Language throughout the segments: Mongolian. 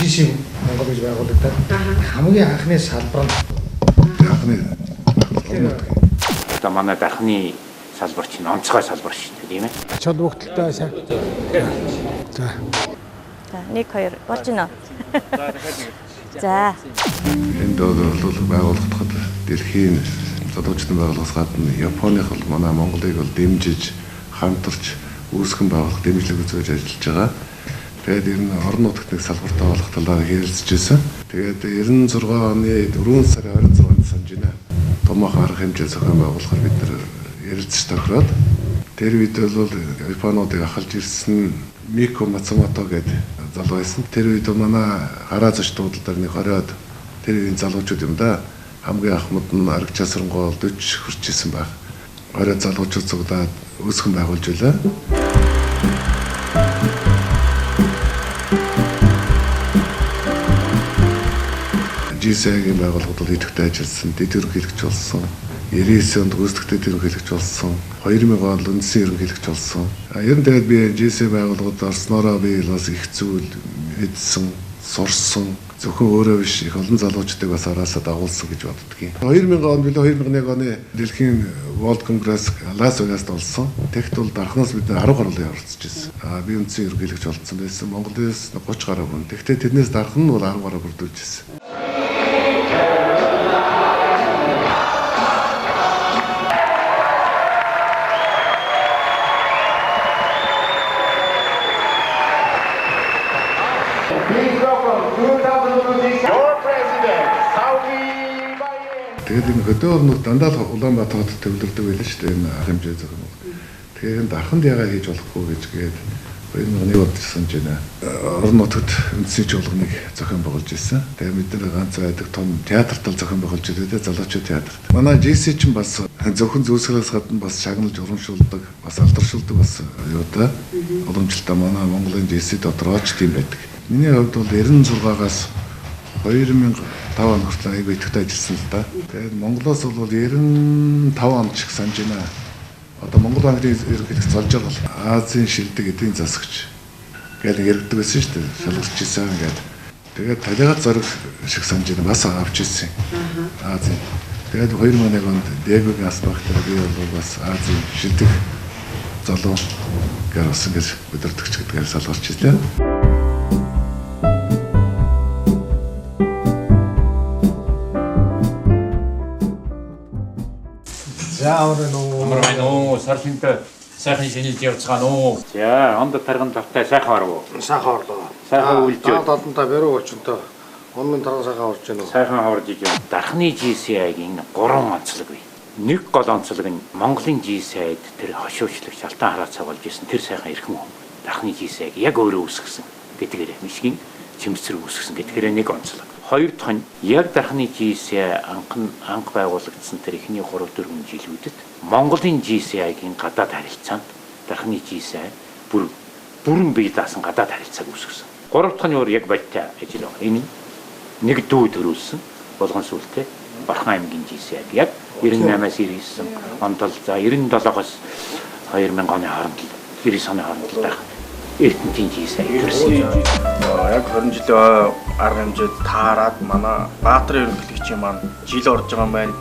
GC Монгол гэж байгуулагдаад хамгийн анхны салбар нь одоо манай дархны салбар чинь онцгой салбар шүү дээ тийм ээ. чулуухталтай сайн. За. За 1 2 болж байна. За. Энд бол байгууллагад дэлхийн залуучдын байгууллагаас гадна Японых бол манай Монголыг бол дэмжиж хамтарч үүсгэн байгуулах дэмжлэг үзүүлж ажиллаж байгаа. Тэгээд ер нь орон нутагт нэг салбарт авах талаар хэлэлцэж байсан. Тэгээд 96 оны 4 сарын 26-нд санаж байна. Томоохон арга хэмжээ зохион байгуулахаар бид нар ярилцж тохироод тэр үед бол Японуудыг ахалж ирсэн Мико Мацумото гэдэг залуу байсан. Тэр үед манай гараа зочдууд дээр нэг 20-од тэр үеийн залуучууд юм да. Хамгийн ахмад нь арга часрангуй 40 хүрч исэн баг. 20 залуучууд цуглаад үүсгэн байгуулж байлаа. GC-ийн байгууллагууд бол идэвхтэй ажилласан, дэд ерөнхийлөгч болсон. 99 онд гүйцэтгэгчтэй ерөнхийлөгч болсон. 2000 онд үндэсний ерөнхийлөгч болсон. Ер нь тэгээд би GC байгууллагууд орсноороо би бас их зүйл эдсэн, сурсан. Зөвхөн өөрөө биш их олон залуучдыг бас араасаа дагуулсан гэж боддгийн. 2000 онд билүү 2001 оны дэлхийн World Congress Лас Вегаст болсон. Тэгт бол дархнаас бид 10 гаруй оролцож ирсэн. Би үндсэн ерөнхийлөгч болсон байсан. Монголоос 30 гаруй хүн. Тэгтээ тэрнээс дархан нь бол 10 гаруй бүрдүүлж ирсэн. Тэгээд энэ хөдөө орнууд дандаа л Улаанбаатарт төвлөрдөг байлаа шүү дээ энэ хэмжээ зохион. Тэгэхээр энэ дарханд яагаад хийж болохгүй гэж гээд 2001 онд санаж байна. Орон нутагт үндэсний чуулганыг зохион байгуулж ирсэн. Тэгээд бид нар ганц байдаг том театртал зохион байгуулж ирээд залуучууд театрт. Манай GC чинь бас зөвхөн зүйлсээс гадна бас шагналж урамшуулдаг, бас алдаршуулдаг бас юу да. Уламжлалтаа манай Монголын GC дотроо ч тийм байдаг. Миний хувьд бол 96-аас 2005 он хүртэл айгүй идэвхтэй ажилласан л да. Тэгээд Монголоос бол 95 он ч их санаж байна. Одоо Монгол банкны ерөнхийлөгч болж байгаа бол Азийн шилдэг эдийн засагч гэдэг яригддаг байсан шүү дээ. Шалгарч ирсэн гэдэг. Тэгээд талигаад зориг шиг санаж байна. Бас авч ирсэн. Азийн. Тэгээд 2001 онд Дэвигийн асбахтаа би бол бас Азийн шилдэг залуу гэр болсон гэж өдөртөгч гэдгээр шалгарч ирсэн. Амар байна уу? Сарлинтай сайхан шинжилж явцгаана уу? За, онд тарган тавтай сайхан оров уу? Сайхан орлоо. Сайхан үлдээ. Додонтой баруу очонтой. Онмын тарган сайхан орж байна уу? Сайхан орж иж байна. Дархны GC-ийн 3 онцлог бий. Нэг гол онцлог нь Монголын GC-д тэр хошуучлагч алтан хараацаа болж исэн тэр сайхан эрхэм хүн. Дархны GC-г яг өөрөө үүсгэсэн гэдгээр мишгийн чимцэр үүсгэсэн гэдгээр нэг онцлог. Хоёр дахь нь яг дархны GC анх байгуулагдсан тэр эхний 3-4 жилүүдэд Монголын GC-ийн гадаад харилцаанд дархны GC бүрэн бие даасан гадаад харилцааг үүсгэсэн. Гурав дахь нь өөр яг бодтой ажил байна. Энэ нэг дүү төрүүлсэн болгон сүлтэй Бархан аймгийн GC-г яг 98-аас 99 онд л за 97-оос 2000 оны хооронд 99 оны хооронд дарах Эрдэнэтийн GC төрсөн. Яг 20 жилийн арга хэмжээд таарад манай Баатарын ерөнхийлөгчийн маань жил орж байгаа юм байна.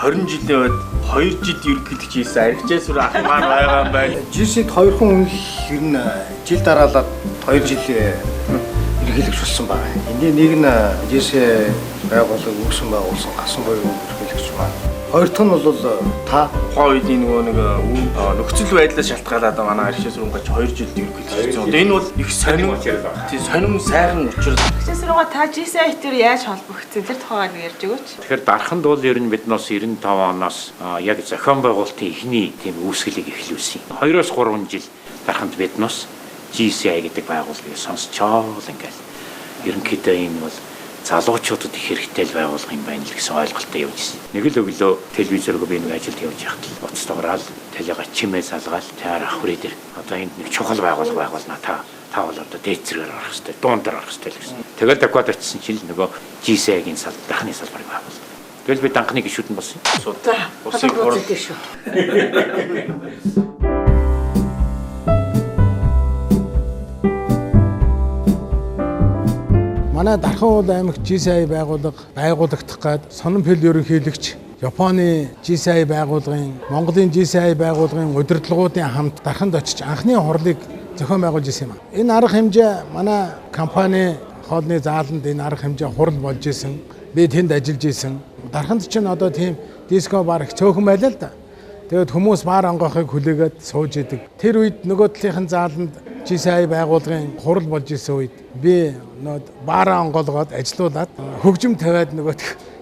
20 жилийн үед 2 жил ерөнхийлөгч хийсэн аригчээс ах маань байгаа юм байна. GC-д 2 хүн ер нь жил дараалаад 2 жил ерөнхийлөгч болсон байна. Энд нэг нь GC байгууллага үүсгэн байгуулсан гасан буюу ерөнхийлөгч маань. Хоёр дахь нь бол та тухайн үед нөгөө нөхцөл байдлаас шалтгаалаад манай аригчээс руугаач 2 жил ерөнхийлөгч хийсэн. Одоо энэ бол их сонирм сонирм сайхан учрал. Аригчээс руугаа та GC-ээр яаж холбогдсон тэр тухайг ярьж өгөөч. Тэгэхээр дарханд бол ер нь биднээс 95 оноос яг зохион байгуулалтын эхний тийм үүсгэлийг эхлүүлсэн. 2-3 жил дарханд биднээс GC гэдэг байгууллагыг сонсчоол ингээл ерөнхийдөө энэ бол залуучуудад их хэрэгтэй байгуулга юм байна л гэсэн ойлголттой явж ирсэн. Нэг л өглөө телевизээр би нэг ажилд явж байхад л уцтай ороод талигаа чимээ салгаал таар ах хүрээ дээр одоо энд нэг чухал байгуулга байгуулна та бол одоо дээд зэрэгээр орох хэрэгтэй, дуун дээр орох хэрэгтэй л гэсэн. Тэгэл документ очсон чинь нөгөө GC-ийн дархны салбарыг байгуулсан. Тэгэл би данхны гишүүд нь болсон. За, усыг хурал гишүү. Манай Дархан аймагт GCI байгуулагдах гээд сонин фил ерөнхийлөгч Японы GCI байгууллагын, Монголын GCI байгууллагын удирдлагуудын хамт Дарханд очиж анхны хурлыг зохион байгуулж исэн юм. Энэ арга хэмжээ манай компани хоолны зааланд энэ арга хэмжээ хурал болж исэн. Би тэнд ажиллаж исэн. Дарханд ч одоо тийм диско бар их цөөхөн байлаа л да. Тэгээд хүмүүс бар онгойхыг хүлээгээд сууж идэг. Тэр үед нөгөө талынхын зааланд GCI байгууллагын хурал болж исэн үед би баараа онгоолгоод ажилуулад хөгжим тавиад нөгөө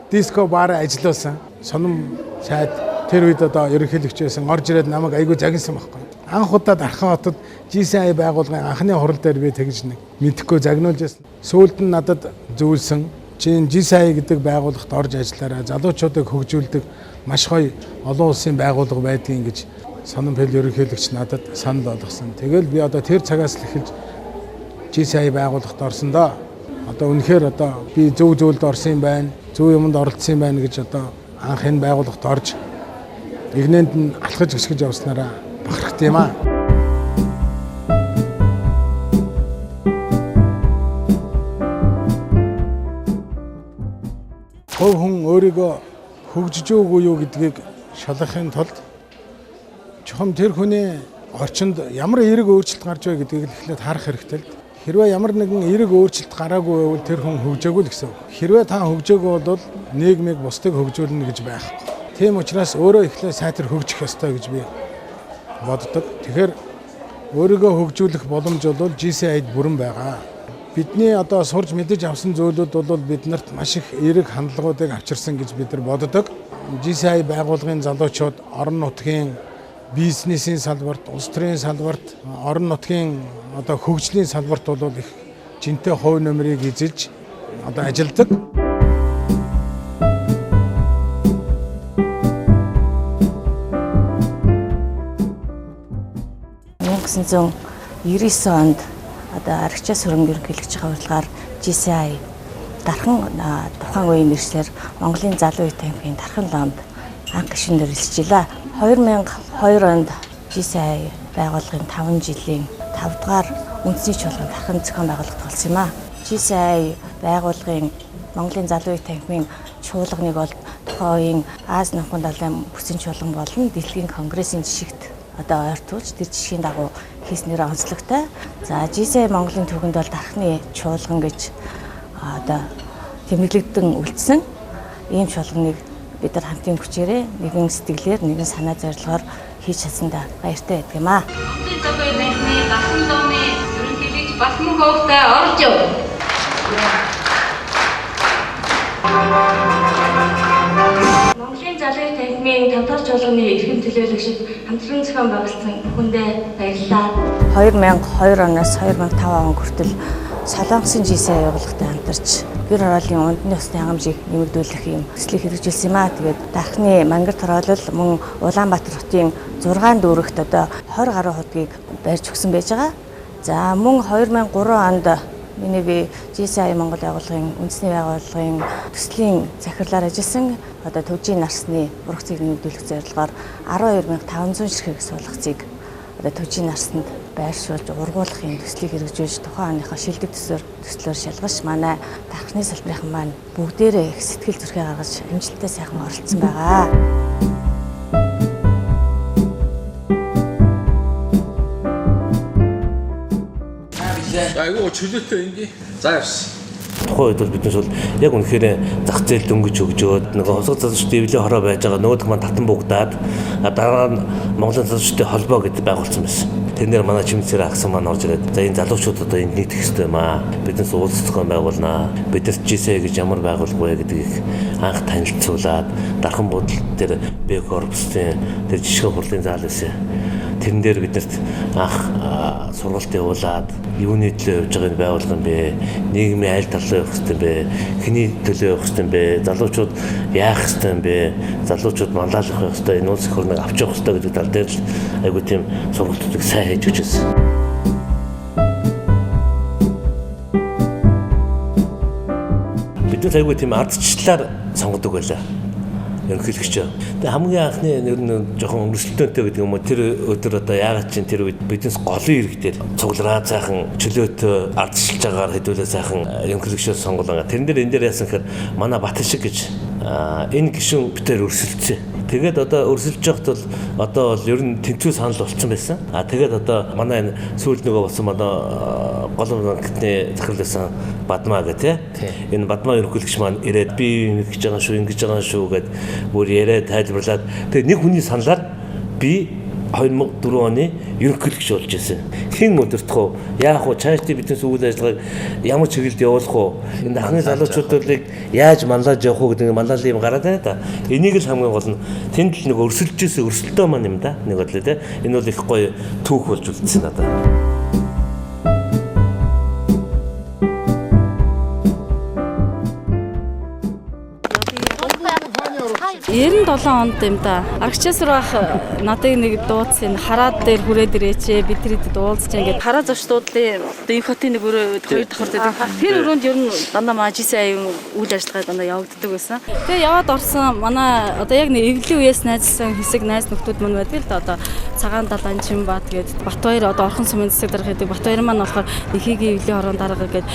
диско баараа ажилласан. Сонин сайд тэр үед одоо ерөнхийлөгчөөсөн орж ирээд намайг айгүй загинсан байхгүй. Анх удаа Дархан хотод GCI байгууллагын анхны хурал дээр би тэгж нэг мэдхгүй загнуулж байсан. Сүүлд нь надад зөвлөсөн чинь GCI гэдэг байгууллагт орж ажиллаарай. Залуучуудыг хөгжүүлдэг маш гоё олон улсын байгууллага байдгийг гэж сонин фил ерөнхийлөгч надад санал болгосон. Тэгэл би одоо тэр цагаас л эхэлж GCI байгууллагт орсон доо. Одоо үнэхээр одоо би зөв зөвлөлд орсон юм байна. Зөв юмд оролцсон юм байна гэж одоо анх энэ байгууллагт орж игнэнд нь алхаж гисгэж явснараа бахархт юм аа. Хов хүн өөрийгөө хөгжиж өгөө юу гэдгийг шалгахын тулд чухам тэр хүний орчинд ямар эерэг өөрчлөлт гарч вэ гэдгийг эхлээд харах хэрэгтэй л. Хэрвээ ямар нэгэн эерэг өөрчлөлт гараагүй байвал тэр хүн хөгжөөгүй л гэсэн. Хэрвээ та хөгжөөгүй бол нийгмийг бусдыг хөгжүүлнэ гэж байхгүй. Тийм учраас өөрөө эхлээд сайтар хөгжих ёстой гэж би боддог. Тэгэхээр өөрийгөө хөгжүүлэх боломж бол GCI-д бүрэн байгаа. Бидний одоо сурж мэдэж авсан зүйлүүд бол биднэрт маш их эерэг хандлагуудыг авчирсан гэж бид нар боддог. GCI байгууллагын залуучууд орон нутгийн бизнесийн салбарт, улс төрийн салбарт, орон нутгийн одоо хөгжлийн салбарт бол их жинтэй хувь нэмрийг эзэлж одоо ажилладаг. 1999 онд одоо архичаас хөрөнгө ерөнхийлөгчийн урилгаар GCI Дархан тухайн үеийн нэршлэр Монголын залуу үе танхимын Дархан ломд анх гишүүн нэрлэжлээ. 2002 онд GCI байгууллагын 5 жилийн 5 дугаар үндэсний чуулганд Дархан зохион байгуулалт болсон юм а. GCI байгууллагын Монголын залуу үе танхимын чуулганыг бол тухайн үеийн Ази намхан далайн бүсийн чуулган болон дэлхийн конгрессийн жишгт одоо ойртуулж тэр жишгийн дагуу хийснээр онцлогтой. За GCI Монголын төвөнд бол Дарханы чуулган гэж одоо тэмдэглэгдэн үлдсэн. Ийм чуулганыг бид нар хамтын хүчээрээ нэгэн сэтгэлээр нэгэн санаа зорилгоор хийж чадсандаа баяртай байдаг юм аа. Монголын залуу үе танхимын Дархан ломын ерөнхийлөгч Балман хөвгтэй орж ив. Монголын залуу үе танхимын 5 дахь чуулганы эрхэм төлөөлөгчид хамтран зохион байгуулсан бүхэндээ баярлалаа. 2002 оноос 2005 он хүртэл Солонгосын GCI байгууллагатай хамтарч гэр ороолын унтны усны хангамжийг нэмэгдүүлэх юм төслийг хэрэгжүүлсэн юм аа. Тэгээд Дарханы мангар тороолол мөн Улаанбаатар хотын 6 дүүрэгт одоо 20 гаруй худгийг барьж өгсөн байж байгаа. За мөн 2003 онд миний би GCI Монгол байгууллагын үндэсний байгууллагын төслийн захирлаар ажилласан одоо төвжийн нарсны ургацыг нэмэгдүүлэх зорилгоор 12,500 ширхэг суулгацыг одоо төвжийн нарсанд байршуулж ургуулах юм төслийг хэрэгжүүлж тухайн оныхоо шилдэг төслөөр шалгаж манай Дарханы салбарын маань бүгдээрээ их сэтгэл зүрхээ гаргаж амжилттай сайхан оролцсон байгаа. Айгуу чөлөөтэй ингээ. За явсан. Тухайн үед бол биднээс бол яг үнэхээр зах зээл дөнгөж өгжөөд нөгөө хувьсгал залуучдын эвлэлийн хороо байж байгаа нөгөөх маань татан буугдаад дараа нь Монголын залуучдын холбоо гэдэг байгуулсан байсан. Тэрнэр манай чимцээр агсан маань орж ирээд за энэ залуучууд одоо энд нийтэх хэрэгтэй юм аа. Биднээс уулзах зохион байгуулнаа. Биднээс GCI гэж ямар байгуулга вэ гэдгийг анх танилцуулаад Дархан буудлын дээр Б корпусын тэр жишгэн хурлын заал байсан. Тэрэн дээр биднэрт анх сургалт явуулаад юуны төлөө явж байгааг байгуулган бэ? Нийгмийн аль талаа явах хэрэгтэй бэ? Хэний төлөө явах хэрэгтэй бэ? Залуучууд яах хэрэгтэй юм бэ? Залуучууд манлайлах байх хэрэгтэй, энэ улс хөрнийг авч явах хэрэгтэй гэдэг тал дээр л айгүй тийм сургалтуудыг сайн хийж өгчээсэн. Бид айгүй тийм ардчлалаар сонгодог байлаа. ерөнхийлөгч. Тэгээ хамгийн анхны нэр нь жоохон өрсөлдөөнтэй гэдэг юм уу тэр өдөр одоо яагаад чинь тэр үед биднес голын иргэдээр цуглараа цаахан чөлөөтэй ардчилж байгаагаар хэдүүлээ цаахан ерөнхийлөгчөөс сонголоо. Тэрэн дээр энэ дээр яасан гэхээр манай Батшиг гэж энэ гишүүн битээр өрсөлдсөн. Тэгээд одоо өрсөлдөж явахд бол одоо бол ер нь тэнцүү санал болсон байсан. Тэгээд одоо манай энэ сүүлд нөгөө болсон манай голом банкны захирласан Бадмаа гэх тийм. Энэ Бадмаа ерөнхийлөгч маань ирээд би ингэж байгаа шүү гэд бүр яриад тайлбарлаад тэгээд нэг хүний саналаар би 2004 оны ерөнхийлөгч болж ирсэн. Хэн өдөртөх вэ? Яах вэ? Цаашдын бизнес үйл ажиллагааг ямар чиглэлд явуулах вэ? Энэ анхны залуучуудыг яаж манлайлж явах вэ гэдэг манлайлал юм гараад байна да. Энийг л хамгийн гол нь тэнд л нэг өрсөлдөж ирсэн өрсөлдөө маань юм да. Нэг бодлоо те. Энэ бол их гоё түүх болж үлдсэн надад. онд юм да. Аргачаас руу ах надыг нэг дуудсан хараад дээр хүрээд ирээч бид тэрэд дуулж чаа ингээд хараа зочдуудлын их хотын нэг өрөө хоёр давхар байдаг. Тэр өрөөнд ер нь дандаа маа GCI үйл ажиллагаа дандаа явагддаг байсан. Тэгээ яваад орсон манай одоо яг нэг эвлэлийн үеэс найзлсан хэсэг найз нөхдүүд мань байдаг л да одоо цагаан далайн Чимбат гээд Батбаяр одоо орхон сумын засаг дарга гэдэг Батбаяр маань болохоор нэхийг эвлэлийн хорон дарга гээд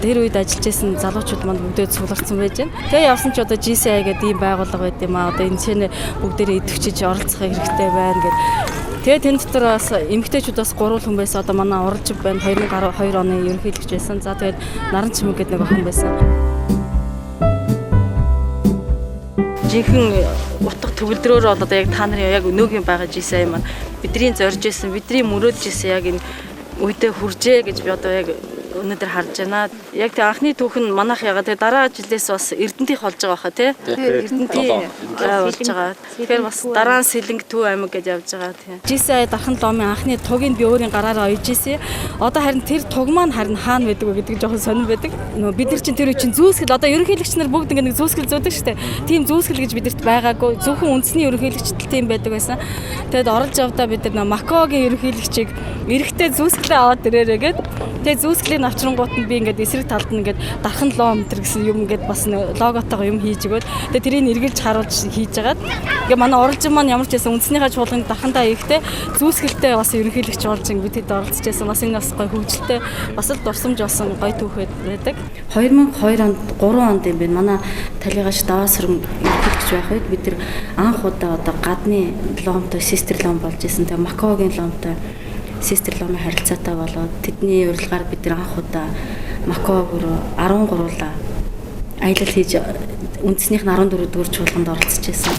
тэр үед ажиллаж байсан залуучууд манд бүгдээ цугларсан байж байна. Тэгээ явсан ч одоо GCI гэдэг ийм байгууллага байд юм аа одоо энэ чинь бүгдээрээ идэвхжиж оролцох хэрэгтэй байна гэд. Тэгээ тэн дотор бас эмэгтэйчүүд бас 3 хүн байсан. Одоо манай уралжив байна 2012 оны ерөнхийлөгч байсан. За тэгээд Наран Чимэг гэдэг нэг охин байсан. Жинхэнэ утга төгөлдрөөр бол одоо яг та нарын яг өнөөгийн байгаа GCI маань бидний зорж исэн, бидний мөрөөдж исэн яг энэ үедээ хүржээ гэж би одоо яг өнөөдөр харж байна. Яг тэг анхны түүх нь манайх ягаа тэг дараа жилээс бас Эрдэнтийнх болж байгаа хаа тий. Эрдэнтийн болж байгаа. Тэгэхээр бас дараа нь Сэлэнг Төв аймаг гэж явж байгаа тий. GCI дархан ломын анхны тугийг би өөрийн гараараа ойж ийсэн. Одоо харин тэр туг маань харин хаана байдаг вэ гэдэг жоохон сонирн байдаг. Бид нар чинь тэр чинь зүүсгэл одоо ерөнхийлөгч нар бүгд ингэ нэг зүүсгэл зүүдэг штэ. Тийм зүүсгэл гэж бидэрт байгаагүй. Зөвхөн үндэсний ерөнхийлөгчдөл тийм байдаг байсан. Тэгэд оролж явдаа бид нар Макогийн ерөнхийлөгчийг эрэхтэй зүүсгэлээ аваад ирээрээ гээд тэгээ зүүсгэлийн авчрангууд нь би ингээд эсрэг талд нь ингээд дархан лом мэтэр гэсэн юм ингээд бас логотойгоо юм хийж өгөөд тэгээ тэрийг эргэлж харуулж хийж агаад ингээ манай оролцсон маань ямар ч байсан үндснийхээ чуулганд дархандаа ихтэй зүүсгэлтэй бас ерөнхийлөгч болж бид хэд оролцож байсан бас энэ бас гоё хөгжилтэй бас л дурсамж болсон гоё түүхэд байдаг 2002 онд 3 онд юм байна манай талигаш даваасрын ерөнхийлөгч байх үед бид нар анх удаа одоо гадны ломтой систер лом болж исэн тэгээ Макогийн ломтой Систер ломын харилцаатай болоод тэдний урилгаар бид нар анх удаа Маког руу 13-уулаа аялал хийж үндэснийх нь 14 дугаар чуулганд оролцож байсан.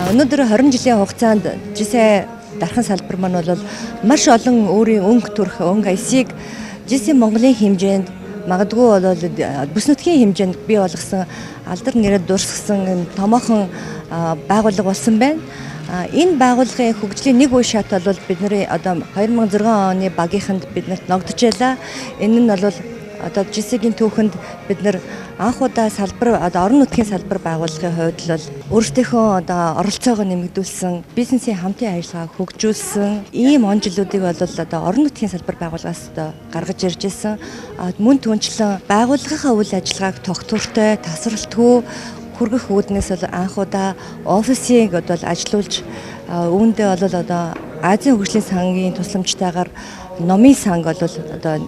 Өнөөдөр 20 жилийн хугацаанд GCI дархан салбар маань бол маш олон өөрийн өнгө төрх өнгө аясыг GCI Монголын хэмжээнд магадгүй бол бүс нутгийн хэмжээнд бий болгосон алдар нэрээр дурсгсан томоохон байгууллага болсон байна. Энэ байгууллагын хөгжлийн нэг үе шат бол бидний одоо 2006 оны багийнханд биднэрт ногдож байлаа. Энэ нь бол одоо GCI-гийн түүхэнд бид нар анх удаа салбар одоо орон нутгийн салбар байгууллагын хувьд л өөрсдийнхөө одоо оролцоогоо нэмэгдүүлсэн, бизнесийн хамтын ажиллагааг хөгжүүлсэн ийм он жилүүдийг бол одоо орон нутгийн салбар байгууллагаас одоо гаргаж ирж ирсэн. Мөн түнчлэн байгууллагынхаа үйл ажиллагааг тогтвортой, тасралтгүй хүргэх үүднээс бол анх удаа офисыг одоо ажилуулж үүндээ бол одоо Азийн хөгжлийн сангийн тусламжтайгаар номын санг бол одоо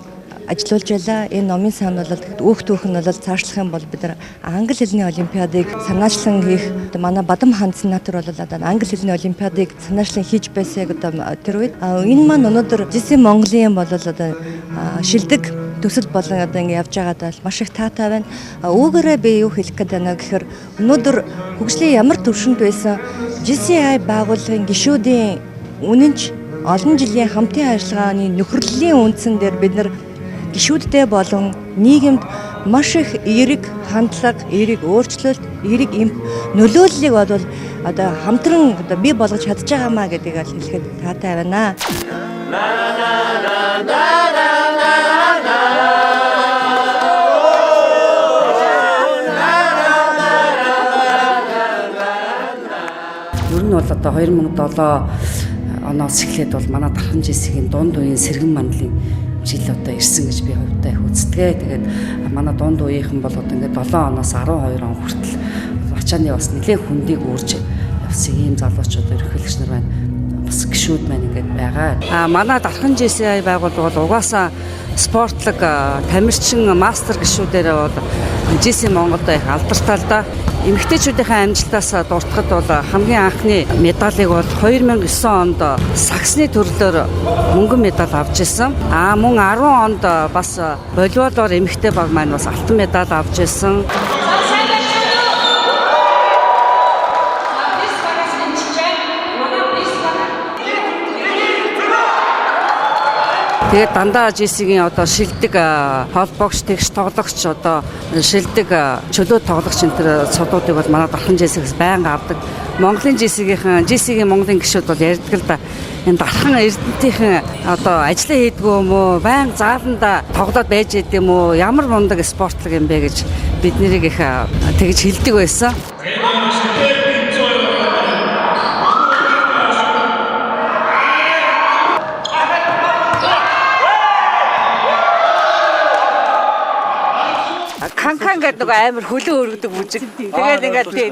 ажиллуулж байлаа. Энэ номын сан бол өөх түүх нь бол цаашлах юм бол бид нар англи хэлний олимпиадыг санаачлан хийх манай Бадам хаан сенатор бол одоо англи хэлний олимпиадыг санаачлан хийж байсан одоо тэр үед энэ маань өнөөдөр GCI Монголын бол одоо шилдэг төсөл болон одоо ингэ явж байгаад маш их таатай байна. Үүгээрээ би юу хэлэх гээд байна гэхээр өнөөдөр хөгжлийн ямар төвшөнд байсан GCI байгууллагын гишүүдийн үнэнч олон жилийн хамтын ажиллагааны нөхөрлөлийн үндсэн дээр бид нар гишүүдтэй болон нийгэмд маш их эерэг хандлага, эерэг өөрчлөлт, эерэг нөлөөллийг бол одоо хамтран одоо бий болгож чадж байгаамаа гэдгийг хэлэхэд таатай байна. Ер нь бол одоо одоо 2007 оноос эхлээд бол манай Дархан ЖС-ийн дунд үеийн сэргэн мандлын жил одоо ирсэн гэж би хувьдаа их үздэг. Тэгээд манай дунд үеийнхэн бол одоо ингээд 7 оноос 12 он хүртэл ачааны бас нэлээд хүндийг үүрж явсан ийм залуучууд ерөнхийлөгч нар байна. Бас гишүүд маань ингээд байгаа. Манай Дархан ЖС байгууллага бол угаасаа спортлог тамирчин мастер гишүүдээр бол ЖС Монголд их алдартай л да. Эмэгтэйчүүдийн амжилтаас дуртахад бол хамгийн анхны медалийг бол 2009 онд саксны төрлөөр мөнгөн медаль авч ирсэн. Мөн 10 онд бас волейболоор эмэгтэй баг маань бас алтан медаль авч ирсэн. Тэгээд дандаа ЖС-ийн одоо шилдэг холбогч, тэгш тоглогч одоо шилдэг чөлөө тоглогч энэ төр цодуудыг бол манай Дархан ЖС-ээс байнга авдаг. Монголын ЖС-ийн Монголын гишүүд бол ярьдаг л да. Энэ Дархан Эрдэнэтийн одоо ажиллаа хийдгүү юм уу, байнга зааланда тоглоод байж идэв юм уу, ямар мундаг спортлог юм бэ гэж бид нэрийг их тэгж хэлдэг байсан. Канкан гэдэг нөгөө амар хөлөө өргөдөг бүжиг.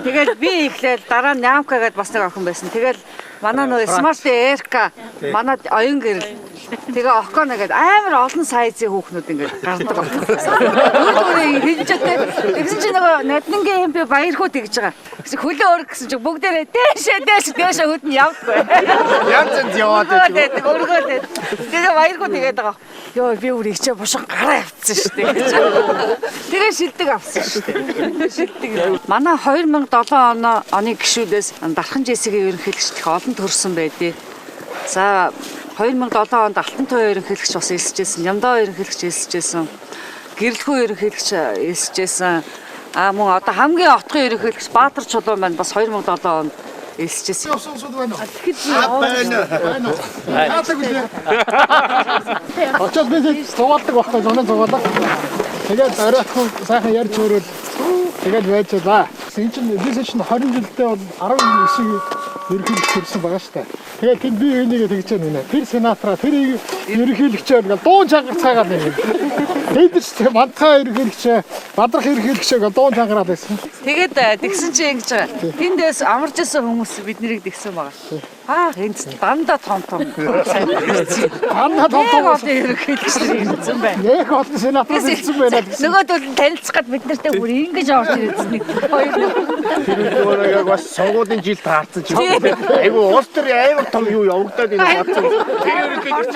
Тэгээд би ихлээл дараа нь Нямка гэдэг бас нэг охин байсан. Тэгээд манай нөгөө Smart Air-ка манай оюун гэрэл тэгээ Оконо гэдэг амар олон сайзын хүүхнүүд ингээд гардаг байна. Өөрөөр хэлжтэй. Тэгсэн чинь нөгөө Наднингийн MP баярхуу тэгж байгаа. Гэсэн хөлөө өрг гэсэн чинь бүгдээрээ дээшээ хөдөн явдаггүй. Янз яваад байдаг. Өргөөлээ. Тэгээ баярхуу тэгээд байгаа. Йоо би өөр ихчээ бушин гараа явцсан шүү дээ. Тэгээ шилдэг авсан шүү дээ. Шилдэг. Манай 2007 оны гишүүдээс Дархан ЖС-ийн ерөнхийлөгч их олон төрсэн байдیں۔ За 2007 онд Алтан туяа ерөнхийлөгч бас элсэжсэн, Ямдаа ерөнхийлөгч элсэжсэн, Гэрлэхүү ерөнхийлөгч элсэжсэн. Мөн одоо хамгийн отгон ерөнхийлөгч Баатар Чулуун маань бас 2007 онд элсэжсэн. Очоод би цугаалдаг багтаа зоноо цугаалаа. Тэгээд оройхон сайхан ярьж өрөөл тэгээд байжлаа. Энэ чинь би чинь 20 жилдээ бол 19 ерөнхийлөгч төрсэн байгаа шүү дээ. Тэгээд тэнд би энийг тэгж байна. Тэр сенатораа тэр ерөнхийлөгчөөр ингээл дуун чангаар цаагаад байна. Тэд ч мантхаа ерөнхийлөгч, бадрах ерөнхийлөгч гэл дуун чангараад байсан. Тэгээд тэгсэн чинь ингэж байгаа. Тэндээс амарч исэн хүмүүс бид нарыг тэгсэн байгаа. Энд дандаа том. Дандаа том ерөнхийлөгч ирсэн байна. Яг олон сенатор ирсэн байна. Нөгөөдөл нь танилцахад бид нартай бүр ингэж орж ирсэн нэг хоёр. Тэр өөрөө бас сонгуулийн жилд таарсан ч юм. Айгу улс төр амар том юу явагдаад энэ бодсон. Тэр ерөнхийлөгч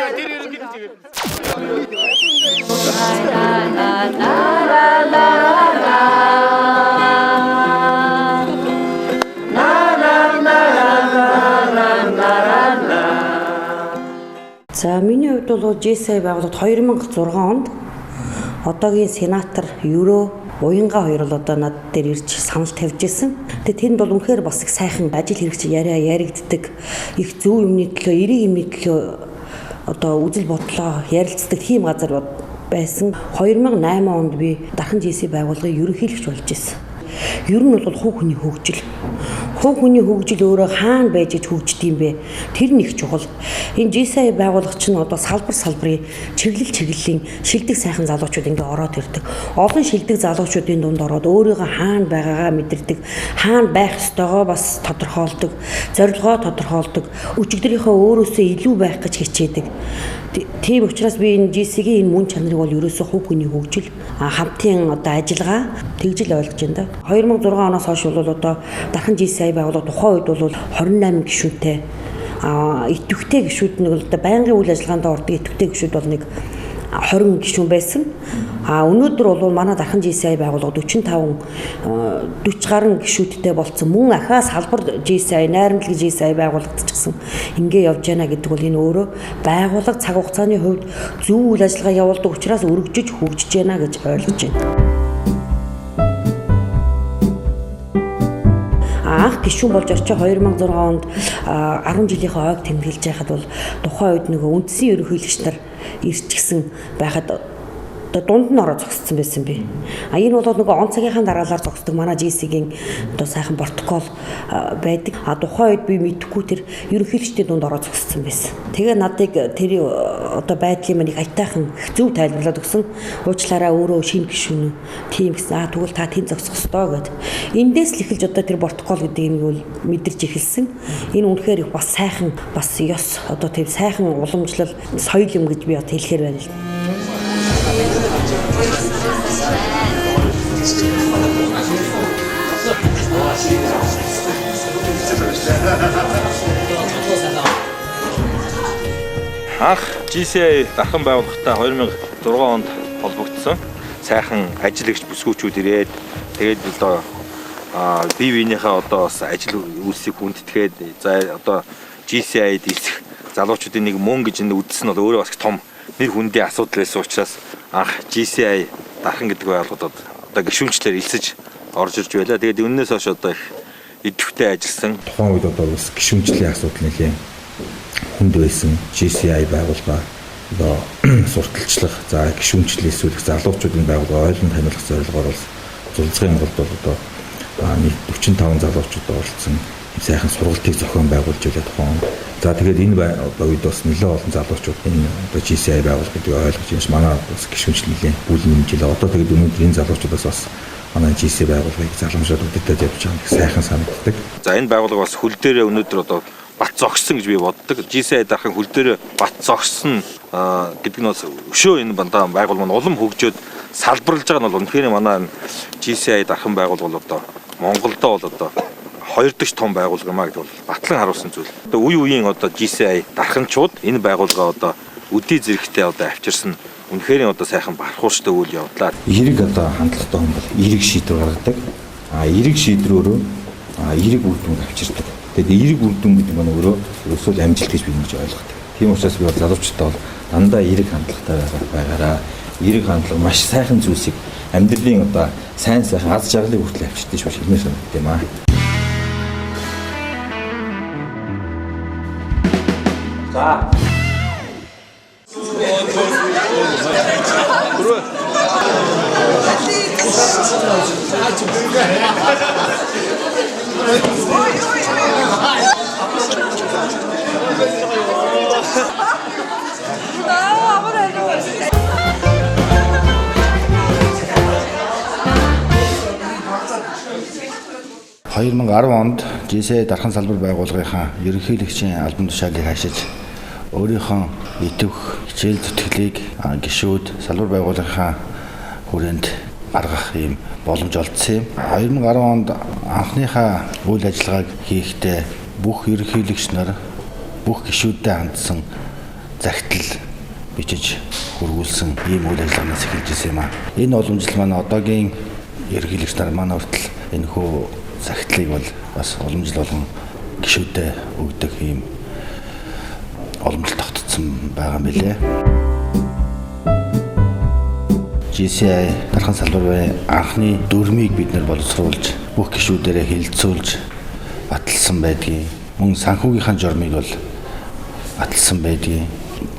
За миний хувьд бол ЖС байгууллагад 2006 онд одоогийн сенатор Евро Уянга хоёр бол одоо над дээр ирж санал тавьж исэн. Тэгээд тэнд бол үнэхээр бас их сайхан ажил хэрэгч яригддаг. Их зөв юмны төлөө, эрэг юмны төлөө одоо үзэл бодлоо ярилцдаг тийм газар байсан. 2008 онд би Дархан ЖС байгууллагын ерөнхийлөгч болж исэн. Ер нь бол хувь хүний хөгжил. Хувь хүний хөгжил өөрөө хаана байж хөгждөг юм бэ? Тэр нэг чухал. Энэ ЖС байгууллага чинь одоо салбарын чиглэлийн шилдэг сайхан залуучууд ингээ ороод ирдэг. Олон шилдэг залуучуудын дунд ороод өөрийгөө хаана байгаагаа мэдэрдэг, хаана байх ёстойгоо бас тодорхойлдог, зорилгоо тодорхойлдог, өчигдрийнхөө өөрөөсөө илүү байх гэж хичээдэг. Тийм учраас би энэ ЖС-ийн энэ мөн чанарыг бол ерөөсөө хувь хүний хөгжил, хамтын одоо ажиллагаа тэгжил ойлгож байна да. 2006 оноос хойш бол одоо Дархан ЖС байгууллага тухайн үед бол 28 гишүүнтэй идэвхтэй гишүүд нэг л одоо байнгын үйл ажиллагаанд ордог идэвхтэй гишүүд бол нэг 20 гишүүн байсан. Өнөөдөр бол манай Дархан ЖС байгууллага 40 гаруй гишүүдтэй болцсон. Мөн ахаа салбар ЖС найрамдлаг ЖС байгуулагдчихсан. Ингээ явж байна гэдэг бол энэ өөрөө байгууллага цаг хугацааны хувьд зөв үйл ажиллагаа явуулдаг учраас өргөжөж хөгжиж байна гэж ойлгож байна. Анх гишүүн болж орчоо 2006 онд 10 жилийнхээ ойг тэмдэглэж байхад бол тухайн үед нөгөө үндсэн ерөнхийлөгч нар ирчихсэн байхад одоо дунд нь ороо зогссон байсан би. Энэ бол нөгөө он цагийнхаа дараалал зогсдог манай GC-ийн одоо сайхан протокол байдаг. Тухайн үед би мэдхгүй тэр ерөнхийлөгчдийн дунд ороо зогссон байсан. Тэгээ надыг тэр одоо байдлын маань их айтайхан зөв тайлбарлаад өгсөн. Уучлаарай өөрөө шинэ гишүүн тийм гэсэн. Тэгвэл та тэнд зогсох ёстой гэд. Эндээс л эхэлж одоо тэр протокол гэдэг юм бол мэдэрч эхэлсэн. Энэ үнэхээр бас сайхан бас ёс одоо тийм сайхан уламжлал соёл юм гэж би одоо хэлэхээр байна л. Анх GCI дархан байгууллагатай 2006 онд холбогдсон. Сайхан ажиллагч бүсгүүчүүд ирээд тэгээд одоо бие биенийхээ одоо бас ажил үйлсийг хүндэтгээд за одоо GCI-д ирэх залуучуудын нэг мөн гэж үздсэн бол өөрөө бас том нэр хүндийн асуудал байсан учраас анх GCI дархан гэдэг байгууллагад одоо гишүүнчлэр элсэж орж ирж байлаа. Тэгээд өнөөс хойш одоо их идэвхтэй ажилласан. Тухайн үед одоо бас гишүүнчлийн асуудал нэлийн хүнд байсан. GCI байгууллага одоо сурталчлах, за гишүүнчлэл эсвэл залуучуудын байгууллага ойлгон таниулах зорилгоор бол зулцгийн голд бол одоо нэг 45 залуучууд оролцсон сайхан сургалтыг зохион байгуулж байлаа тухайн. За тэгээд энэ үед бас нэлээд олон залуучууд энэ одоо GCI байгууллага гэдгийг ойлгож байна. Манай бас гишүүнчлэлийн бүл нэмжлээ. Одоо тэгээд өнөөдөр энэ залуучуудаас бас манай GCI байгууллагыг заламжууд өдөртөд явж байгаа нь сайхан санагддаг. За энэ байгууллага бас хөл дээрээ өнөөдөр одоо бат зогссон гэж би боддог. GCI дархан хөл дээрээ бат зогссон гэдэг нь бас өшөө энэ бандаа байгууллага нь улам хөгжөөд салбарлаж байгаа нь бол үнэхээр манай GCI дархан байгууллага одоо Монголдо бол одоо хоёр дахь том байгууллага маа гэдэг бол батлан харуулсан зүйл. Одоо үе үеийн одоо GCI дарханчууд энэ байгууллагаа одоо үдий зэрэгтэй одоо авчирсан үнэхээр одоо сайхан бархууштай үйл явдлаа. Эрэг одоо хандлагатай хүн бол эрэг шийдвэр гаргадаг. Эрэг шийдвэрөөрөө эрэг үр дүнд авчирдаг. Тэгээд эрэг үр дүн гэдэг нь өөрөө өсвөл амжилт гэж би ингэж ойлгодог. Тийм учраас би бол залуучуудаа бол дандаа эрэг хандлагатай байгаараа. Эрэг хандлага маш сайхан зүйлсийг амьдралын одоо сайн сайхан аз жаргалыг хүртэл авчирдаг шүү хэлмээр санагдав юм аа. За. онд GCI дархан салбар байгууллагынхаа ерөнхийлөгчийн албан тушаалыг хашиж өөрийнхөө идэвх хичээл зүтгэлийг гишүүд салбар байгууллагынхаа хүрээнд гаргах юм боломж олдсон юм. 2010 онд анхныхаа үйл ажиллагааг хийхдээ бүх ерөнхийлөгч нар бүх гишүүдэд хандсан загтал бичиж хургуулсан ийм үйл ажиллагаанаас эхэлж ирсэн юм аа. Энэ уламжлал маань одоогийн ерөнхийлөгч нар маань хүртэл энэ хөө загтлыг бол бас уламжлал болгон гишүүдэд өгдөг ийм уламжлал тогтцсон байгаа юм билээ. GCI дархан салбарын анхны дүрмийг бид нар боловсруулж бүх гишүүдээрээ хэлэлцүүлж баталсан байдгийг, мөн санхүүгийнхаа журмыг бол баталсан байдгийг,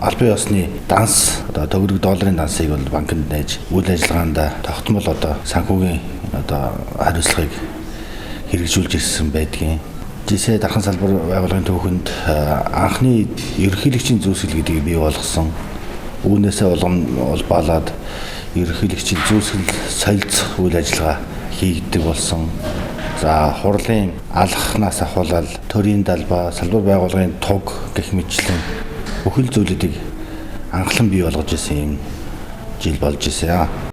албан ёсны данс одоо төгрөг долларын дансыг бол банкнд нээж үйл ажиллагаанд тогтмол одоо санхүүгийн одоо хариуцлагыг хэрэгжүүлж ирсэн байдгийг. GCI дархан салбар байгууллагын түүхэнд анхны ерөнхийлөгчийн зүйсгэл гэдгийг бий болгосон. Үүнээсээ улбаалаад ерөнхийлөгчийн зүйсгэл солилцох үйл ажиллагаа хийгддэг болсон. За хурлын алхахнаас ахуулаад төрийн далбаа, салбар байгууллагын туг гэх мэтлэн бүхэл зүйлүүдийг анхлан бий болгож ирсэн юм жил болж ирсэн.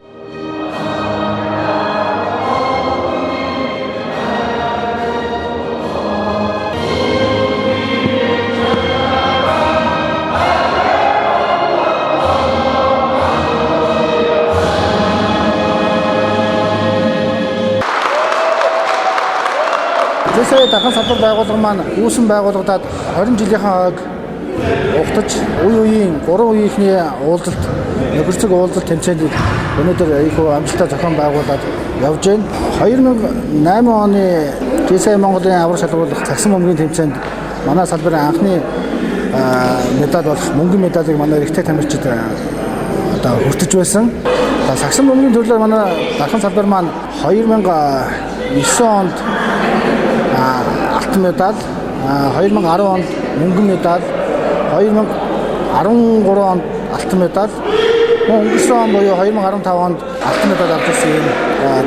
GCI дархан салбар байгууллага маань үүсэн байгуулагдаад 20 жилийнхаа хойг угтаж үе үеийн 3 үеийнхний уулзалт нөхөрцөг уулзалт тэмцээнийг өнөөдөр ийхүү амжилттай зохион байгуулад явж байна. 2008 оны GCI Монголын аврах шалгуулах цагсан бөмбөгийн тэмцээнд манай салбарын анхны медаль болох мөнгөн медалийг манай эрэгтэй тамирчид одоо хүртэж байсан. Сагсан бөмбөгийн төрлөөр манай дархан салбар маань 2009 онд алтан медаль, 2010 онд мөнгөн медаль, 2013 онд алтан медаль, өнгөрсөн он буюу 2015 онд алтан медаль авч ирсэн юм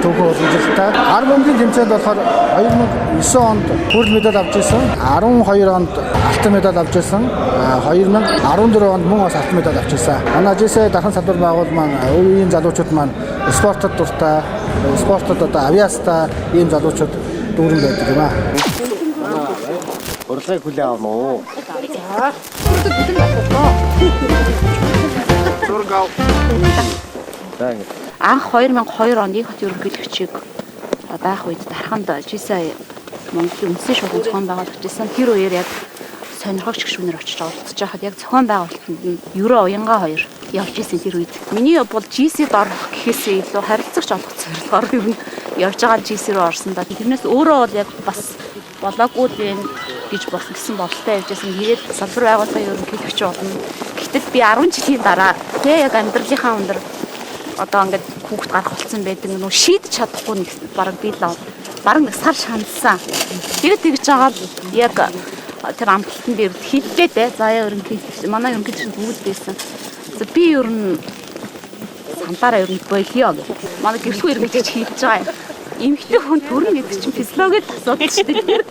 түүхэн уламжлалтай. 10 бөмбөгийн тэмцээнд болохоор 2009 онд хүрл медаль авч ирсэн, 12 онд алтан медаль авч ирсэн, 2014 онд мөн бас алтан медаль авч ирсэн. Манай GSI дархан салбар байгуул маань үеийн залуучууд маань спортод дуртай, спортод одоо авиастай ийм залуучууд дүүрэн байдаг юм аа. Урлагийг хүлээн авах уу? Анх 2002 онд их хот ерөнхийлөгчийг байх үед дарханд GSI Монголын үндэсний шуулгын зохион байгуулагчсан тэр үеэр яг сонирхогч гишүүнээр очиж оролцож байхад яг зохион байгуулалтанд нь Евро уянга 2 явж исэн тэр үед. Миний хувьд бол GC-д орох гэхээсээ илүү харилцагч олох зорилгоор ер нь явж байгаа GC рүү орсон да. Тэрнээс өөрөө бол яг бас болоогүй дээ гэж болсон бололтой явж байсан. Тэгээд салбар байгууллагын ерөнхийлөгч болно. Гэтэл би 10 жилийн дараа тэг яг амьдралынхаа өндөр одоо ингээд хүүхд гарах болсон байдаг нөө шийдэж чадахгүй нэг бараг би л бараг нэг сар шаналсан. Тэгээд тэгж байгаа л яг тэр амталтан дээр хиллээ дээ. Заяа ерөнхийлөгч манай ерөнхийлөгч бүгдээсэн. За би ер нь сантаараа ер нь болио гэх. Манай гэрэлгүй ерөнхийлөгч хийж байгаа юм. Эмэгтэй хүн төрн гэдэг чинь физиологид асуудал шүү дээ.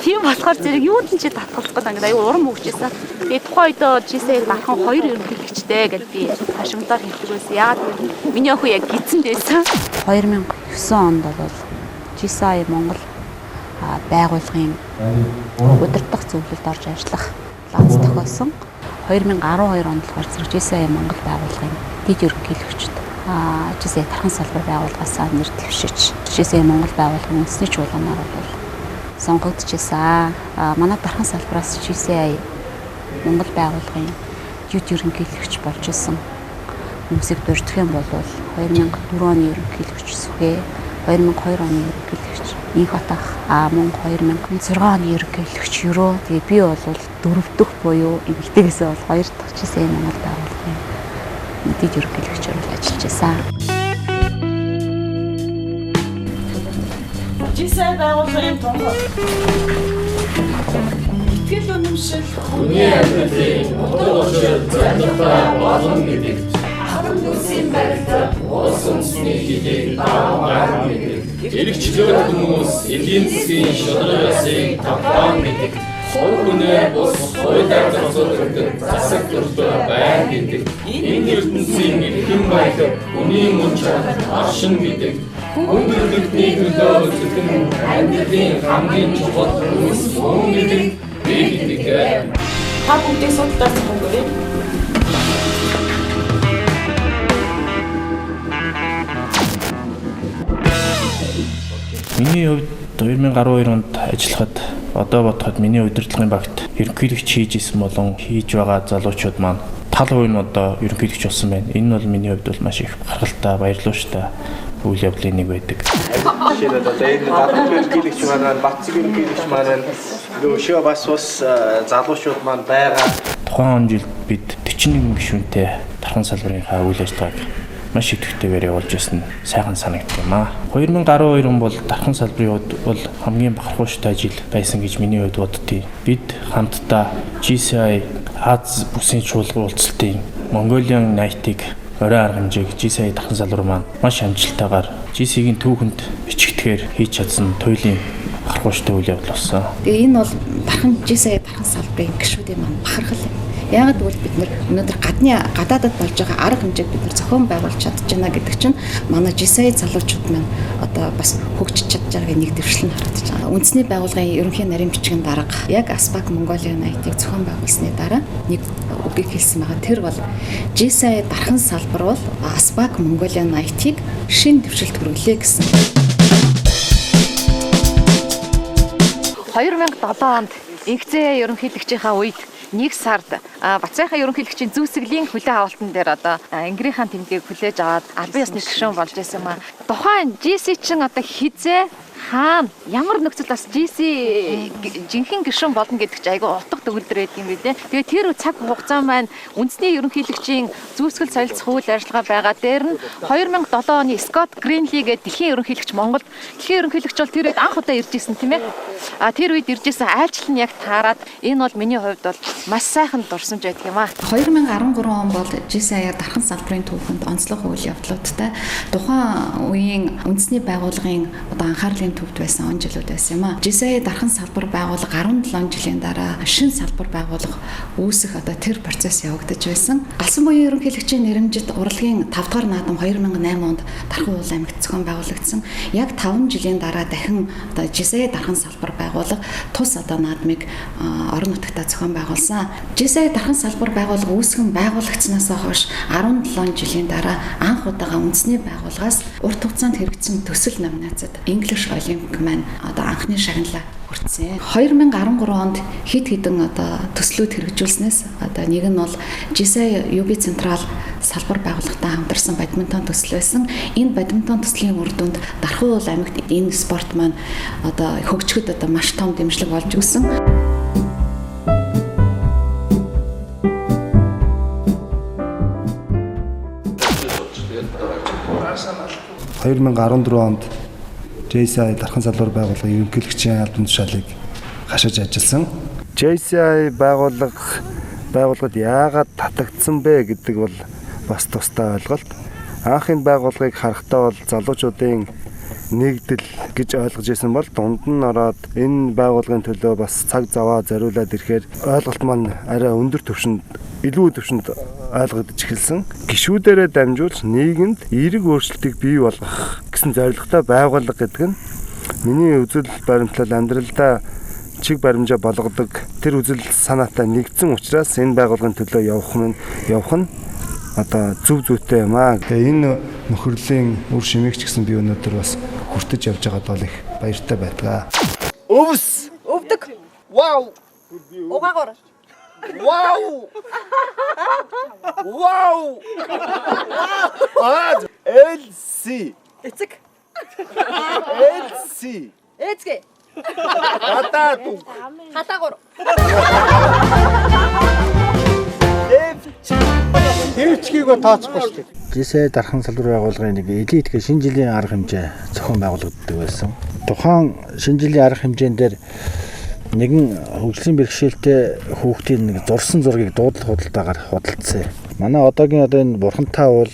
Тийм болохоор зэрэг юунд ч татгалзах гэдэг ингээд аюу урам өгчээсэн. Тэгээд тухайн үед GSI дархан 2 ерөнхийлөгчтэй гэж би хашимтаар хэлдэг байсан. Яагаад гэвэл миний охин яг гидсэн байсан. 2009 онд бол GSI Монгол байгууллагын удирдах зөвлөлд орж ажиллах ланц тохиолсон. 2012 онд болохоор зэрэг GSI Монгол байгууллагын дэд ерөнхийлөгчд GSI дархан салбар байгууллагаас нэр дэвшиж GSI Монгол байгууллагын үндэсний чуулганаар бол сонгогдчихсан. Манай дархан салбараас GSI Монгол байгууллагын дэд ерөнхийлөгч болж исэн хүмүүсийг дурдах юм бол 2004 оны ерөнхийлөгч Сүхэ, 2002 оны ерөнхийлөгч Инхотах, мөн 2006 оны ерөнхийлөгч Юро. Тэгээ би бол 4 дахь буюу эмэгтэйгээс бол 2 дахь GSI Монгол байгууллагын дэд ерөнхийлөгчөөр ажиллаж байсан. GSI байгууллагын тонгор. Итгэл үнэмшил хүний амьдралын утга учир зорилготой болно гэдэг. Ахын дүүсийн барилдад улс үндэсний хилийг даавар гэдэг. Эрэгчлүүд хүмүүс эдийн засгийн шударгын тавтан гэдэг. Хувь хүнээ бус хуулиар зохицуулдаг засаг төрлөө байна гэдэг. Энэ ертөнцийн эрхэм баялаг хүний мөн чанар оршин гэдэг. Хүн төрөлхтний төлөө үзэгдэн амьдралын хамгийн чухал зүйлс мөн гэдэг би гэдэг. Та бүгдийг судалдаа зөвхөн Миний хувьд 2012 онд ажиллахад одоо бодоход миний удирдлагын багт ерөнхийлөгч хийж исэн болон хийж байгаа залуучууд маань тал хувь нь одоо ерөнхийлөгч болсон байна. Энэ бол миний хувьд бол маш их бахархалтай, баярлууштай үйл явдлын нэг байдаг. Жишээ нь одоо энэ гадаад ерөнхийлөгч маань Батцэг ерөнхийлөгч маань өшөө бас залуучууд маань байгаа. Тухайн жилд бид 41 гишүүнтэй дархан салбарынхаа үйл ажиллагааг маш идэвхтэйгээр явуулж байсан сайхан санагддаг юм аа. 2012 он бол дархан салбарын хувьд бол хамгийн бахархууштай жил байсан гэж миний хувьд боддгийг. Бид хамтдаа GSI Аз бүсийн чуулган уулзалтын Mongolian Night-ыг орой арга хэмжээг GSI дархан салбар маань маш амжилттайгаар GSI-гийн түүхэнд бичигдэхээр хийж чадсан туйлын бахархууштай үйл явдал болсон. Тэгээ энэ бол дархан GSI дархан салбарын гишүүдийн маань бахархал юм. Яагаад гэвэл бид өнөөдөр гадаадад болж байгаа арга хэмжээг бид зохион байгуулж чадж байна гэдэг чинь манай GSI залуучууд маань одоо бас хөгжиж чадж байгааг нэг дэвшлэн харагдаж байгаа. Үндэсний байгууллагын ерөнхий нарийн бичгийн дарга яг ASPAC Mongolian Night-ыг зохион байгуулсны дараа нэг үгийг хэлсэн байгаа. Тэр бол GSI дархан салбар бол ASPAC Mongolian Night-ыг шинэ дэвшилт хүргэлээ гэсэн. 2007 онд инхцээ ерөнхийлөгчийнхаа үед 1 сард Бацайхаа ерөнхийлөгчийн зүүсгэлийн хүлээн авалтан дээр одоо ангирийнхаа тэмдгийг хүлээж аваад албан ёсны гишүүн болж байсан юм а. Тухайн GSI чин одоо хизээ хаана ямар нөхцөл бас GC жинхэнэ гишүүн болно гэдэг чинь айгүй утга төгөлдөр байдаг юм билээ. Тэгээ тэр цаг хугацаа маань үндэсний ерөнхийлөгчийн зүйсгэл солилцох үйл ажиллагаа байгаа. Дээр нь 2007 оны Scott Greenlee гэдэг дэлхийн ерөнхийлөгч Монголд дэлхийн ерөнхийлөгч бол тэр үед анх удаа ирж исэн тийм ээ. Тэр үед ирж исэн айлчлал нь яг таарад энэ бол миний хувьд бол маш сайхан дурсамж байдаг юм аа. 2013 он бол GC дархан салбарын түүхэнд онцлог үйл явдлуудтай тухайн үеийн үндэсний байгууллагын одоо анхаарлын төвд байсан он жилүүд байсан юм аа. GC дархан салбар байгуулга 17 жилийн дараа шинэ салбар байгуулга үүсэх одоо тэр процесс явагдаж байсан. Галсан буян ерөнхийлөгчийн нэрэмжит урлагийн 5 дахь наадам 2008 онд Дархан уул аймагт зохион байгуулагдсан. Яг 5 жилийн дараа дахин одоо GC дархан салбар байгуулга тус одоо наадмыг орон нутагтаа зохион байгуулсан. GC дархан салбар байгуулга үүсгэн байгуулагдсанаас хойш 17 жилийн дараа анх удаага үндэсний байгууллагаас урт хугацаанд хэрэгжсэн төсөл номинацид English Olympic маань одоо анхны шагналаа хүртсэн. 2013 онд хэд хэдэн одоо төслүүд хэрэгжүүлснээс одоо нэг нь бол GC UB Централ салбар байгууллагатай хамтарсан бадминтон төсөл байсан. Энэ бадминтон төслийн үр дүнд Дархан уул аймагт энэ спорт маань одоо хөгжихэд одоо маш том дэмжлэг болж өгсөн. 2014 онд JCI дархан салбар байгууллагын ерөнхийлөгчийн албан тушаалыг хашиж ажилласан. JCI байгууллагад яагаад татагдсан бэ гэдэг бол бас тустай ойлголт. Анхны байгууллагыг харахтаа бол залуучуудын нэгдэл гэж ойлгож байсан бол дунд нь ороод энэ байгууллагын төлөө бас цаг заваа зориулаад ирэхээр ойлголт маань арай өндөр түвшинд илүү түвшинд ойлгогдож эхэлсэн. Гишүүдээрээ дамжуулж нийгэмд эерэг өөрчлөлтийг бий болгох гэсэн зорилготой байгууллага гэдэг нь миний үзэл баримтлал амьдралдаа чиг баримжаа болгодог тэр үзэл санаатай нэгдсэн учраас энэ байгууллагын төлөө явах нь одоо зөв зүйтэй юм аа. Тэгээ энэ нөхөрлийн үр шимийг ч гэсэн би өнөөдөр бас хүртэж явж байгаад бол их баяртай байдаг. Өвс! Өвдөг. Вау! Угаагоор. Вау! Вау! LC. Эцэг. LC. Эцэг. Хатаату. Хатаагоор. Эвчгийг тооцохгүй шүү дээ. GC дархан салбар байгууллагын нэг элит гэх шинэ жилийн арга хэмжээ зохион байгуулагддаг байсан. Тухайн шинэ жилийн арга хэмжээнд дээр нэгэн хөгжлийн бэрхшээлтэй хүүхдийн нэг зурсан зургийг дуудлага худалдаагаар худалдсан. Манай одоогийн энэ бурхантай бол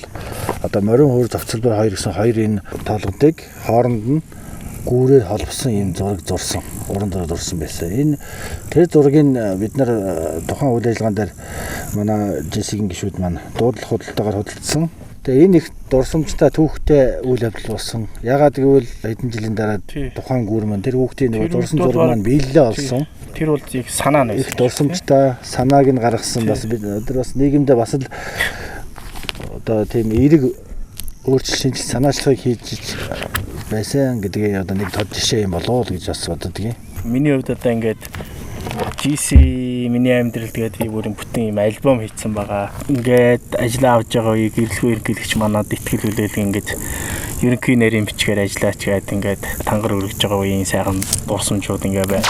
одоо морин хуур зохицолбор 2 гэсэн хоёр энэ толгодыг хооронд нь гүүрээр холбосон энэ зураг зурсан. Уран зураг зурсан байсан. Энэ тэр зургийг бид нар тухайн үйл ажиллагаан дээр манай GC-ийн гишүүд маань дуудлага худалдаагаар худалдсан. Тэгээ энэ их дурсамжтай түүхтэй үйл явдал болсон. Ягаад гэвэл хэдэн жилийн дараа тухайн гүүр маань тэр хүүхдийн нэг зурсан зураг маань биелэлээ олсон. Тэр бол их санаа нь их дурсамжтай санааг нь гаргасан бас бид өдөр бас нийгэмдээ бас л одоо тийм эерэг өөрчлөлт шинжлэх санаачлагыг хийж байсан гэдгийг одоо нэг тод жишээ юм болоо л гэж бас боддог юм. Миний хувьд одоо ингээд GC миний амьдрал тэгээд би бүрэн бүтэн юм альбом хийсэн байгаа. Ингээд ажиллаа авч байгаа үеийг эрэлхүү ерөнхийлөгч манад итгэл хүлээлг ингээд ерөнхий нарийн бичгээр ажиллаач гээд ингээд тангар өргөж байгаа үеийн сайхан дурсамжууд ингээд байна.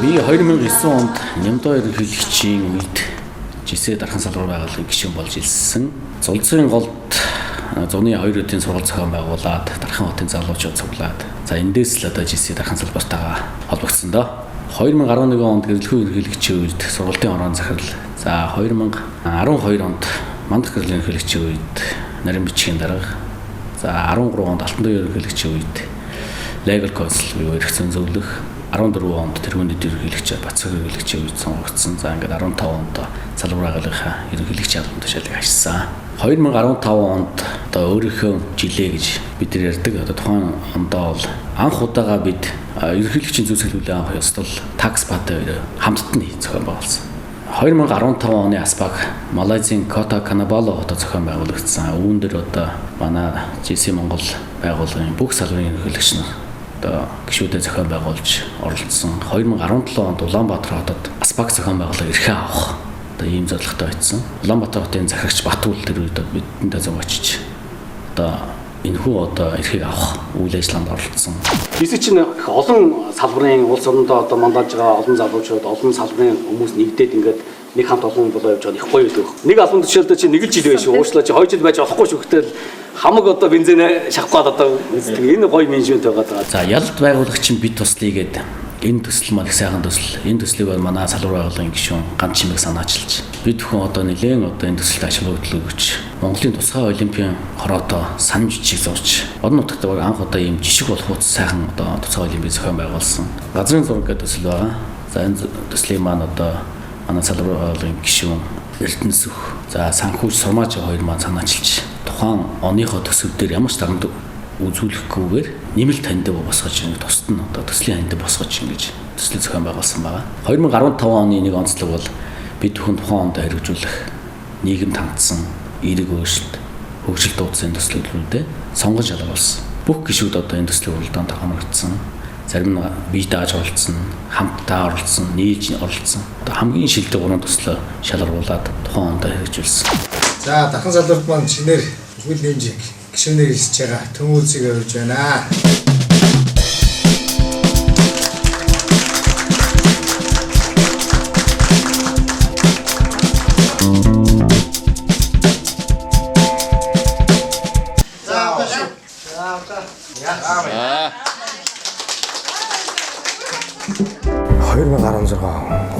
Би 2009 онд Нямдоо ерөнхийлөгчийн үед GC дархан салбар байгууллагын гишүүн болж ирсэн. Зулцгийн голд зуны 2 өдрийн сургалт зохион байгуулад Дархан хотын залуучууд цуглаад за эндээс л одоо GC дархан салбартайгаа холбогдсон доо. 2011 онд гэрлэхүүн ерөнхийлөгчийн үед сургалтын орон захирал. За 2012 онд мандах гэрлэхүүн ерөнхийлөгчийн үед нарийн бичгийн дарга. За 13 онд алтан дуу ерөнхийлөгчийн үед legal counsel буюу эрх зүйн зөвлөх. 14 онд тэргүүний ерөнхийлөгчөөр Бацаг ерөнхийлөгчийн үед сонгогдсон. За ингээд 15 онд салбар байгууллагынхаа ерөнхийлөгчийн албан тушаалыг ашигласан. 2015 онд одоо өөрийнхөө жилээ гэж бид нар ярьдаг. Одоо тухайн ондоо бол анх удаага бид ерөнхийлөгчийн зүйсгэлүүлээ авах ёслол такс батай хамтд нь зохион байгуулсан. 2015 оны Аспак Малайзийн Кота Канабало хотод зохион байгуулагдсан. Үүн дээр одоо манай GC Монгол байгууллагын бүх салбарын ерөнхийлөгч нар одоо гишүүдэд зохион байгуулж оролцсон. 2017 онд Улаанбаатар хотод Аспак зохион байгуулалт эрхээ авах одоо ийм зорилготой байсан. Улаанбаатар хотын захирагч Батүл тэр үед бидэндээ зам очиж одоо энэхүү одоо эрхийг авах үйл ажиллагаанд оролцсон. Хэсэг чинь их олон салбарын улс орондоо одоо мандаж байгаа олон залуучууд, олон салбарын хүмүүс нэгдээд ингээд нэг хамт олон болоо явж байгаа их гоё байдаг. Нэг албан тушаалд чинь нэг л жил байш уучлаач 2 жил байж болохгүй шүү гэтэл хамаг одоо бензин шахах гээд одоо үздэг. Энэ гоё менежмент байгаа. За ялд байгуулагчин бит туслая гэдэг энэ төсөл маань их сайхан төсөл. Энэ төслийг бол манай салбар байгууллагын гишүүн Ганц Чимэг санаачилж бид бүхэн одоо нэлээд одоо энэ төсөлд ашиглагдал өгч Монголын тусгай олимпийн хороотоо санамж жишг зурч орон нутагт анх удаа ийм жишг болох сайхан одоо тусгай олимпийн зохион байгуулсан. Газрын зураг гэдэг төсөл байгаа. За энэ төслийн маань одоо манай салбар байгууллагын гишүүн Эрдэнэсүх за санхүүж Сурмааж хоёр маань санаачилж тухайн оныхоо төсөв дээр ямар ч дарамт үзүүлэхгүйгээр нэмэлт таньдаг босгож ингэ тусад нь одоо төслийн таньдаг босгож ингэж төслийг зохион байгуулсан байгаа. 2015 оны нэг онцлог бол бид бүхэн тухайн онд хэрэгжүүлэх нийгэм тандсан эерэг өөрчлөлт хөгжил дуудсан төслүүдээ сонгон шалгаруулсан. Бүх гишүүд одоо энэ төслийн уралдаанд хамрагдсан. Зарим нь бие дааж оролцсон, хамтдаа оролцсон, нийлж оролцсон. Одоо хамгийн шилдэг 3 төслөө шалгаруулад тухайн онд хэрэгжүүлсэн. За дахин салбарт маань шинээр хөл нэмж гишүүнээр хэлж байгаа төмүүлсийг өргөж байна.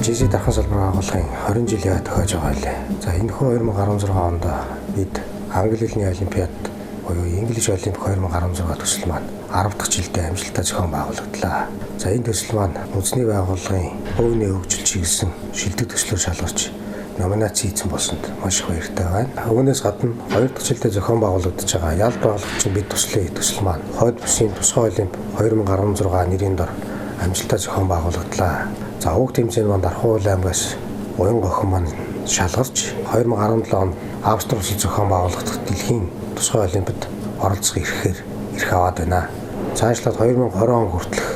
GC дархан салбар байгууллагын 20 жилийн тохиож байгаа лээ. За энэхүү 2016 онд бид англи хэлний олимпиад буюу English Olympic 2016 төсөл маань 10 дахь жилдээ амжилттай зохион байгуулагдлаа. За энэ төсөл маань үндэсний байгууллагын хувийн хөгжил чиглэсэн шилдэг төслөөр шалгарч номинац хийсэн болсонд маш их баяртай байна. Үүнээс гадна 2 дахь жилдээ зохион байгуулагдаж байгаа ялд байгуулагчин бид төслийн төсөл маань хойд бүсийн тусгай олимп 2016 нэрийн дор амжилттай зохион байгуулагдлаа. За уг тэмцээн манд Архуул аймгаас уян охин маань шалгарч 2017 онд Австри улсад зохион байгуулагдах дэлхийн тусгай олимпиад оролцох эрхээр эрх аваад байна. Цаашлаад 2020 он хүртэлх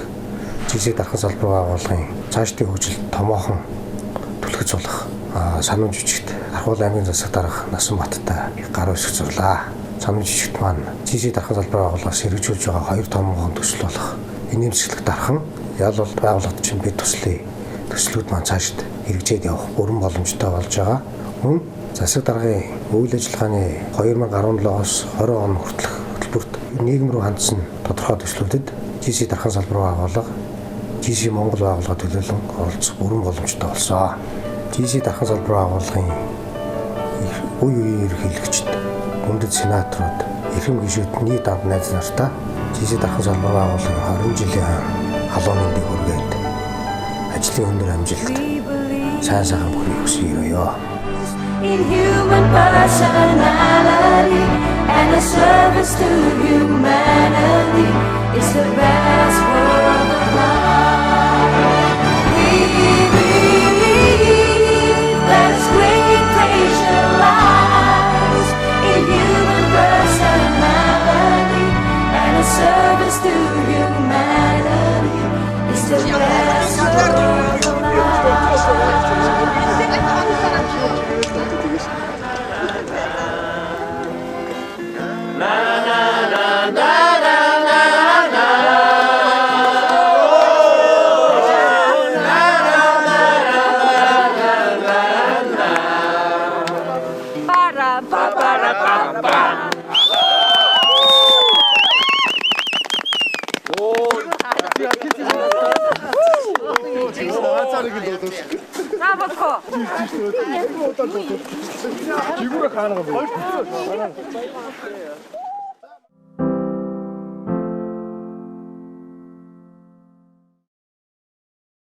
GC дархан салбар байгууллагын цаашдын хөгжилд томоохон түлхэж болох санамж жижигт Архуул аймгийн засаг дарга Насанбаттай гар үсэх зурлаа. Санамж жижигт маань GC дархан салбар байгууллагаас хэрэгжүүлж байгаа 2 томоохон төсөл болох инээмсэглэх дархан ял бол байгууллагад чинь бид төслийг төслүүд маань цаашд хэрэгжээд явах бүрэн боломжтой болж байгаа. Мөн засаг даргын үйл ажиллагааны 2017-оос 20 он хүртэлх хөтөлбөрт нийгэм рүү хандсан тодорхой төслүүдэд GC дархан салбар байгууллага GC Монгол байгууллага төлөөлөн оролцох бүрэн боломжтой болсон. GC дархан салбар байгууллагын үе үеийн ерөнхийлөгчд, үндэд сенаторууд, эрхэм гишүүд нийт амт найз нартай GC дархан салбар байгууллагын 20 жилийн халуун мэндийг хүргээд ажлын өндөр амжилт сайн сайхан бүхнийг хүсье. In human personality and a service to humanity is the best world of life. We believe that expectation lies in human personality and a service to humanity is the best world of life. 지구로 가는 거 뭐야?